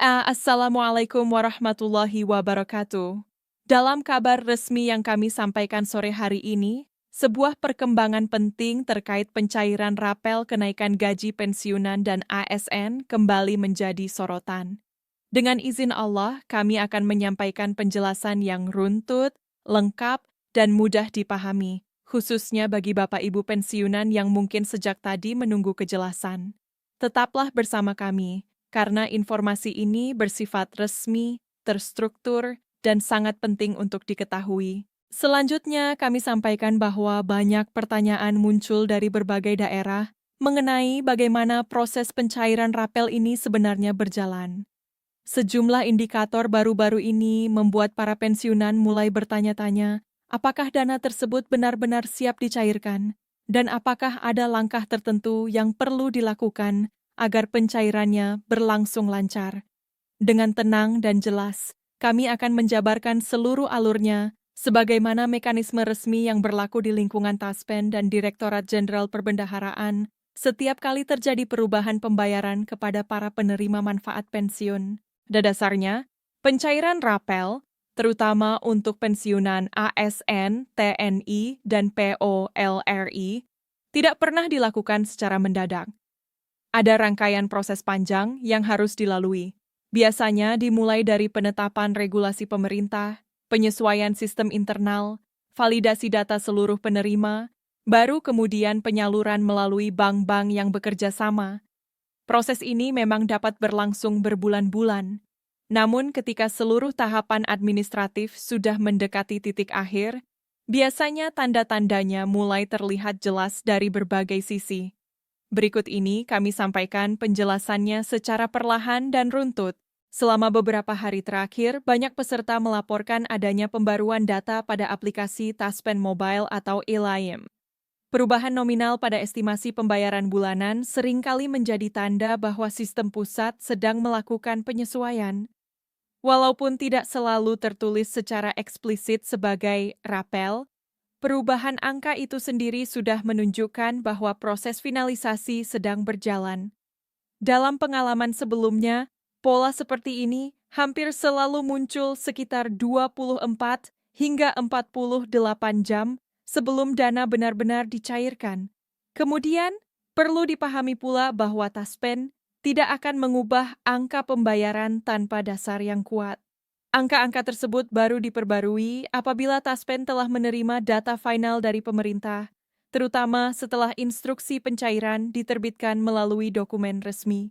Assalamualaikum warahmatullahi wabarakatuh. Dalam kabar resmi yang kami sampaikan sore hari ini, sebuah perkembangan penting terkait pencairan rapel kenaikan gaji pensiunan dan ASN kembali menjadi sorotan. Dengan izin Allah, kami akan menyampaikan penjelasan yang runtut, lengkap, dan mudah dipahami, khususnya bagi Bapak Ibu pensiunan yang mungkin sejak tadi menunggu kejelasan. Tetaplah bersama kami karena informasi ini bersifat resmi, terstruktur, dan sangat penting untuk diketahui. Selanjutnya, kami sampaikan bahwa banyak pertanyaan muncul dari berbagai daerah mengenai bagaimana proses pencairan rapel ini sebenarnya berjalan. Sejumlah indikator baru-baru ini membuat para pensiunan mulai bertanya-tanya, apakah dana tersebut benar-benar siap dicairkan, dan apakah ada langkah tertentu yang perlu dilakukan agar pencairannya berlangsung lancar. Dengan tenang dan jelas, kami akan menjabarkan seluruh alurnya sebagaimana mekanisme resmi yang berlaku di lingkungan Taspen dan Direktorat Jenderal Perbendaharaan setiap kali terjadi perubahan pembayaran kepada para penerima manfaat pensiun. Pada dasarnya, pencairan rapel, terutama untuk pensiunan ASN, TNI, dan POLRI, tidak pernah dilakukan secara mendadak. Ada rangkaian proses panjang yang harus dilalui. Biasanya dimulai dari penetapan regulasi pemerintah, penyesuaian sistem internal, validasi data seluruh penerima, baru kemudian penyaluran melalui bank-bank yang bekerja sama. Proses ini memang dapat berlangsung berbulan-bulan. Namun ketika seluruh tahapan administratif sudah mendekati titik akhir, biasanya tanda-tandanya mulai terlihat jelas dari berbagai sisi. Berikut ini kami sampaikan penjelasannya secara perlahan dan runtut. Selama beberapa hari terakhir, banyak peserta melaporkan adanya pembaruan data pada aplikasi Taspen Mobile atau eLayem. Perubahan nominal pada estimasi pembayaran bulanan seringkali menjadi tanda bahwa sistem pusat sedang melakukan penyesuaian. Walaupun tidak selalu tertulis secara eksplisit sebagai rapel, perubahan angka itu sendiri sudah menunjukkan bahwa proses finalisasi sedang berjalan. Dalam pengalaman sebelumnya, pola seperti ini hampir selalu muncul sekitar 24 hingga 48 jam sebelum dana benar-benar dicairkan. Kemudian, perlu dipahami pula bahwa Taspen tidak akan mengubah angka pembayaran tanpa dasar yang kuat. Angka-angka tersebut baru diperbarui apabila Taspen telah menerima data final dari pemerintah, terutama setelah instruksi pencairan diterbitkan melalui dokumen resmi.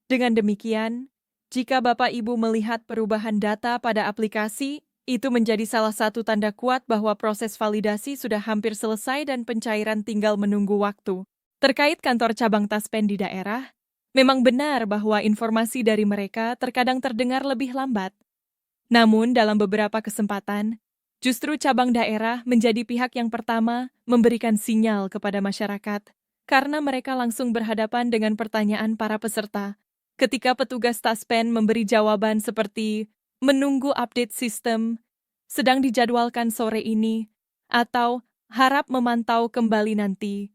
Dengan demikian, jika Bapak Ibu melihat perubahan data pada aplikasi, itu menjadi salah satu tanda kuat bahwa proses validasi sudah hampir selesai dan pencairan tinggal menunggu waktu. Terkait kantor cabang Taspen di daerah, memang benar bahwa informasi dari mereka terkadang terdengar lebih lambat. Namun, dalam beberapa kesempatan, justru cabang daerah menjadi pihak yang pertama memberikan sinyal kepada masyarakat karena mereka langsung berhadapan dengan pertanyaan para peserta. Ketika petugas Taspen memberi jawaban seperti menunggu update sistem, sedang dijadwalkan sore ini, atau harap memantau kembali nanti,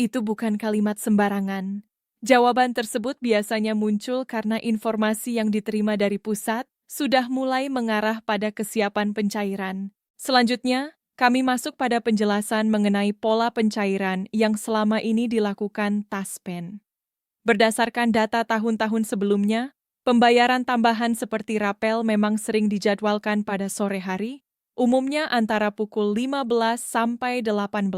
itu bukan kalimat sembarangan. Jawaban tersebut biasanya muncul karena informasi yang diterima dari pusat sudah mulai mengarah pada kesiapan pencairan. Selanjutnya, kami masuk pada penjelasan mengenai pola pencairan yang selama ini dilakukan Taspen. Berdasarkan data tahun-tahun sebelumnya, pembayaran tambahan seperti rapel memang sering dijadwalkan pada sore hari, umumnya antara pukul 15 sampai 18.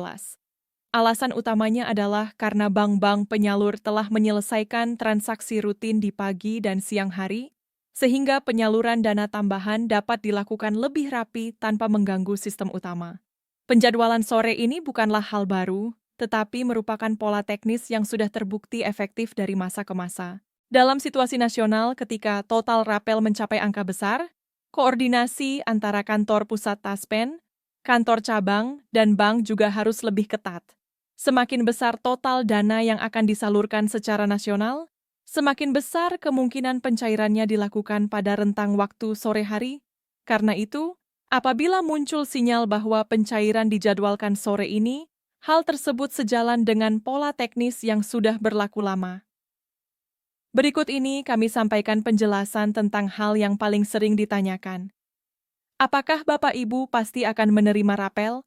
Alasan utamanya adalah karena bank-bank penyalur telah menyelesaikan transaksi rutin di pagi dan siang hari, sehingga penyaluran dana tambahan dapat dilakukan lebih rapi tanpa mengganggu sistem utama. Penjadwalan sore ini bukanlah hal baru, tetapi merupakan pola teknis yang sudah terbukti efektif dari masa ke masa. Dalam situasi nasional, ketika total rapel mencapai angka besar, koordinasi antara kantor pusat Taspen, kantor cabang, dan bank juga harus lebih ketat. Semakin besar total dana yang akan disalurkan secara nasional, semakin besar kemungkinan pencairannya dilakukan pada rentang waktu sore hari. Karena itu, apabila muncul sinyal bahwa pencairan dijadwalkan sore ini, hal tersebut sejalan dengan pola teknis yang sudah berlaku lama. Berikut ini kami sampaikan penjelasan tentang hal yang paling sering ditanyakan. Apakah Bapak Ibu pasti akan menerima rapel?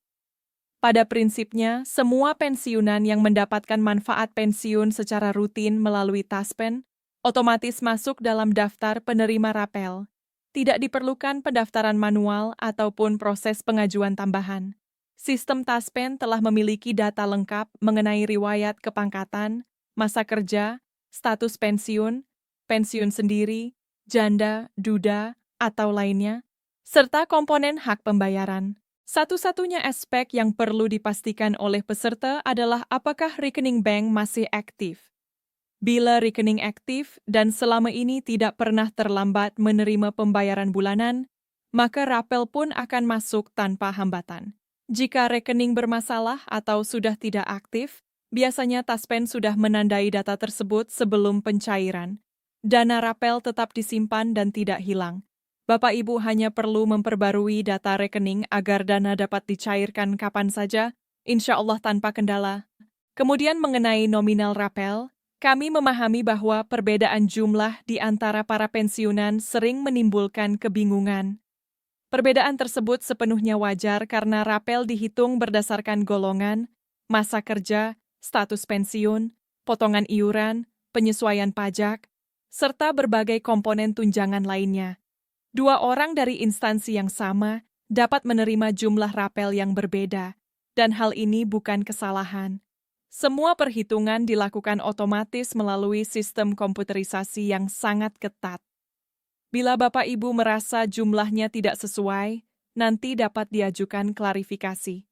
Pada prinsipnya, semua pensiunan yang mendapatkan manfaat pensiun secara rutin melalui Taspen otomatis masuk dalam daftar penerima rapel. Tidak diperlukan pendaftaran manual ataupun proses pengajuan tambahan. Sistem Taspen telah memiliki data lengkap mengenai riwayat kepangkatan, masa kerja, status pensiun, pensiun sendiri, janda, duda, atau lainnya, serta komponen hak pembayaran. Satu-satunya aspek yang perlu dipastikan oleh peserta adalah apakah rekening bank masih aktif. Bila rekening aktif dan selama ini tidak pernah terlambat menerima pembayaran bulanan, maka rapel pun akan masuk tanpa hambatan. Jika rekening bermasalah atau sudah tidak aktif, biasanya Taspen sudah menandai data tersebut sebelum pencairan. Dana rapel tetap disimpan dan tidak hilang. Bapak Ibu hanya perlu memperbarui data rekening agar dana dapat dicairkan kapan saja, insya Allah tanpa kendala. Kemudian mengenai nominal rapel, kami memahami bahwa perbedaan jumlah di antara para pensiunan sering menimbulkan kebingungan. Perbedaan tersebut sepenuhnya wajar karena rapel dihitung berdasarkan golongan, masa kerja, status pensiun, potongan iuran, penyesuaian pajak, serta berbagai komponen tunjangan lainnya. Dua orang dari instansi yang sama dapat menerima jumlah rapel yang berbeda, dan hal ini bukan kesalahan. Semua perhitungan dilakukan otomatis melalui sistem komputerisasi yang sangat ketat. Bila Bapak Ibu merasa jumlahnya tidak sesuai, nanti dapat diajukan klarifikasi.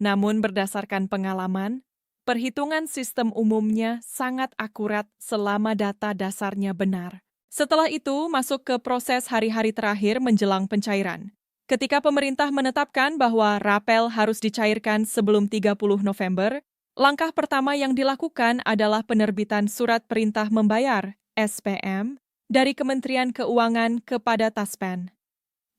Namun berdasarkan pengalaman, perhitungan sistem umumnya sangat akurat selama data dasarnya benar. Setelah itu, masuk ke proses hari-hari terakhir menjelang pencairan. Ketika pemerintah menetapkan bahwa rapel harus dicairkan sebelum 30 November, langkah pertama yang dilakukan adalah penerbitan Surat Perintah Membayar, SPM, dari Kementerian Keuangan kepada Taspen.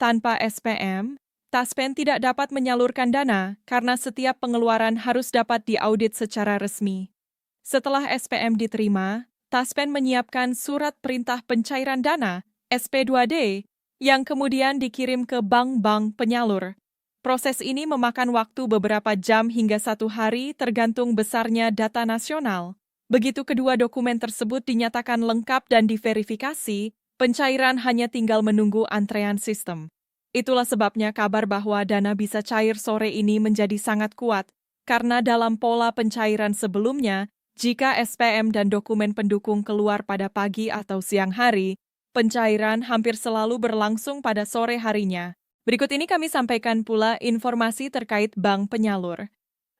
Tanpa SPM, Taspen tidak dapat menyalurkan dana karena setiap pengeluaran harus dapat diaudit secara resmi. Setelah SPM diterima, Taspen menyiapkan Surat Perintah Pencairan Dana, SP2D, yang kemudian dikirim ke bank-bank penyalur. Proses ini memakan waktu beberapa jam hingga 1 hari tergantung besarnya data nasional. Begitu kedua dokumen tersebut dinyatakan lengkap dan diverifikasi, pencairan hanya tinggal menunggu antrean sistem. Itulah sebabnya kabar bahwa dana bisa cair sore ini menjadi sangat kuat, karena dalam pola pencairan sebelumnya, jika SPM dan dokumen pendukung keluar pada pagi atau siang hari, pencairan hampir selalu berlangsung pada sore harinya. Berikut ini kami sampaikan pula informasi terkait bank penyalur.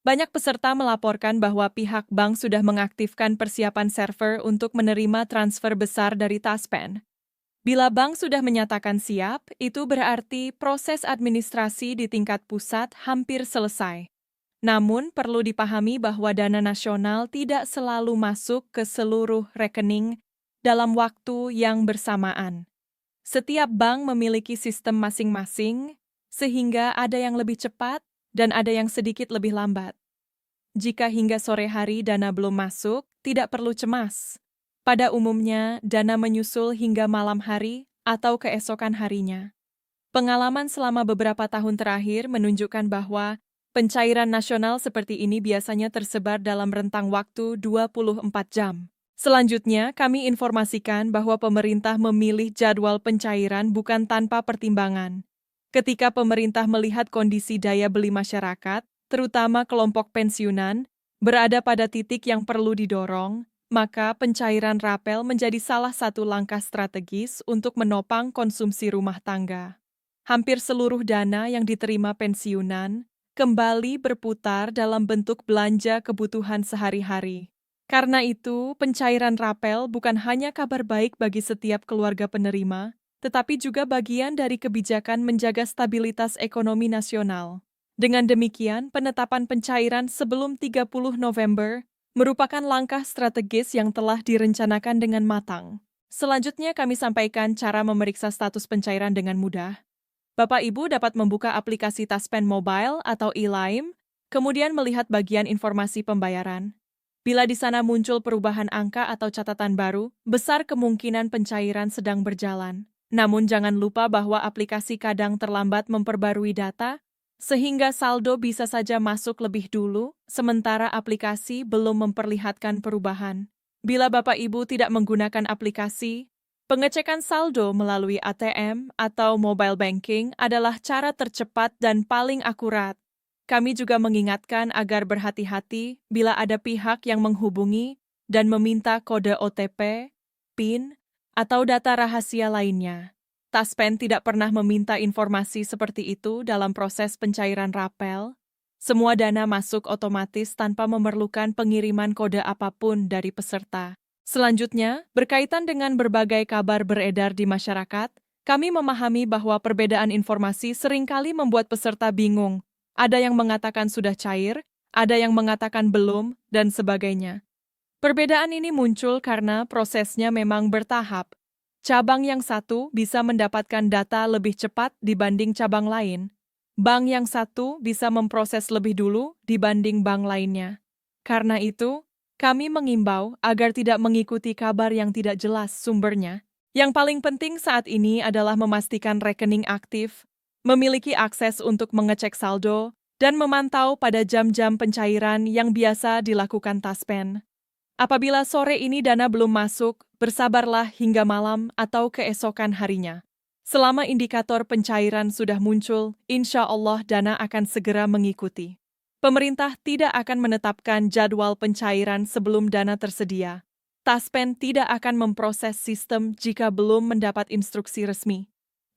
Banyak peserta melaporkan bahwa pihak bank sudah mengaktifkan persiapan server untuk menerima transfer besar dari Taspen. Bila bank sudah menyatakan siap, itu berarti proses administrasi di tingkat pusat hampir selesai. Namun, perlu dipahami bahwa dana nasional tidak selalu masuk ke seluruh rekening dalam waktu yang bersamaan. Setiap bank memiliki sistem masing-masing, sehingga ada yang lebih cepat dan ada yang sedikit lebih lambat. Jika hingga sore hari dana belum masuk, tidak perlu cemas. Pada umumnya, dana menyusul hingga malam hari atau keesokan harinya. Pengalaman selama beberapa tahun terakhir menunjukkan bahwa pencairan nasional seperti ini biasanya tersebar dalam rentang waktu 24 jam. Selanjutnya, kami informasikan bahwa pemerintah memilih jadwal pencairan bukan tanpa pertimbangan. Ketika pemerintah melihat kondisi daya beli masyarakat, terutama kelompok pensiunan, berada pada titik yang perlu didorong, maka pencairan rapel menjadi salah satu langkah strategis untuk menopang konsumsi rumah tangga. Hampir seluruh dana yang diterima pensiunan kembali berputar dalam bentuk belanja kebutuhan sehari-hari. Karena itu, pencairan rapel bukan hanya kabar baik bagi setiap keluarga penerima, tetapi juga bagian dari kebijakan menjaga stabilitas ekonomi nasional. Dengan demikian, penetapan pencairan sebelum 30 November merupakan langkah strategis yang telah direncanakan dengan matang. Selanjutnya kami sampaikan cara memeriksa status pencairan dengan mudah. Bapak Ibu dapat membuka aplikasi Taspen Mobile atau e-Lime, kemudian melihat bagian informasi pembayaran. Bila di sana muncul perubahan angka atau catatan baru, besar kemungkinan pencairan sedang berjalan. Namun jangan lupa bahwa aplikasi kadang terlambat memperbarui data, sehingga saldo bisa saja masuk lebih dulu, sementara aplikasi belum memperlihatkan perubahan. Bila Bapak Ibu tidak menggunakan aplikasi, pengecekan saldo melalui ATM atau mobile banking adalah cara tercepat dan paling akurat. Kami juga mengingatkan agar berhati-hati bila ada pihak yang menghubungi dan meminta kode OTP, PIN, atau data rahasia lainnya. Taspen tidak pernah meminta informasi seperti itu dalam proses pencairan rapel. Semua dana masuk otomatis tanpa memerlukan pengiriman kode apapun dari peserta. Selanjutnya, berkaitan dengan berbagai kabar beredar di masyarakat, kami memahami bahwa perbedaan informasi seringkali membuat peserta bingung. Ada yang mengatakan sudah cair, ada yang mengatakan belum, dan sebagainya. Perbedaan ini muncul karena prosesnya memang bertahap. Cabang yang satu bisa mendapatkan data lebih cepat dibanding cabang lain. Bank yang satu bisa memproses lebih dulu dibanding bank lainnya. Karena itu, kami mengimbau agar tidak mengikuti kabar yang tidak jelas sumbernya. Yang paling penting saat ini adalah memastikan rekening aktif, memiliki akses untuk mengecek saldo, dan memantau pada jam-jam pencairan yang biasa dilakukan Taspen. Apabila sore ini dana belum masuk, bersabarlah hingga malam atau keesokan harinya. Selama indikator pencairan sudah muncul, insya Allah dana akan segera mengikuti. Pemerintah tidak akan menetapkan jadwal pencairan sebelum dana tersedia. Taspen tidak akan memproses sistem jika belum mendapat instruksi resmi.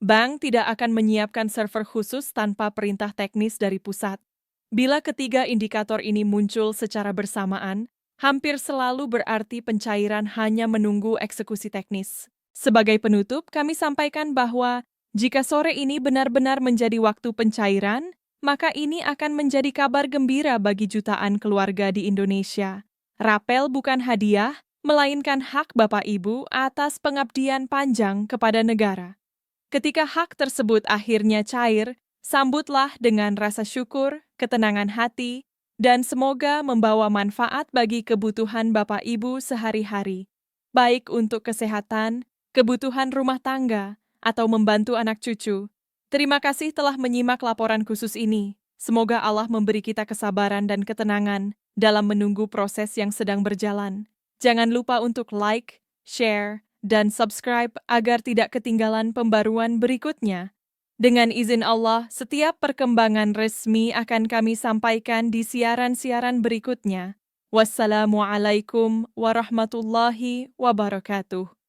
Bank tidak akan menyiapkan server khusus tanpa perintah teknis dari pusat. Bila ketiga indikator ini muncul secara bersamaan, hampir selalu berarti pencairan hanya menunggu eksekusi teknis. Sebagai penutup, kami sampaikan bahwa jika sore ini benar-benar menjadi waktu pencairan, maka ini akan menjadi kabar gembira bagi jutaan keluarga di Indonesia. Rapel bukan hadiah, melainkan hak Bapak Ibu atas pengabdian panjang kepada negara. Ketika hak tersebut akhirnya cair, sambutlah dengan rasa syukur, ketenangan hati, dan semoga membawa manfaat bagi kebutuhan Bapak Ibu sehari-hari, baik untuk kesehatan, kebutuhan rumah tangga, atau membantu anak cucu. Terima kasih telah menyimak laporan khusus ini. Semoga Allah memberi kita kesabaran dan ketenangan dalam menunggu proses yang sedang berjalan. Jangan lupa untuk like, share, dan subscribe agar tidak ketinggalan pembaruan berikutnya. Dengan izin Allah, setiap perkembangan resmi akan kami sampaikan di siaran-siaran berikutnya. Wassalamualaikum warahmatullahi wabarakatuh.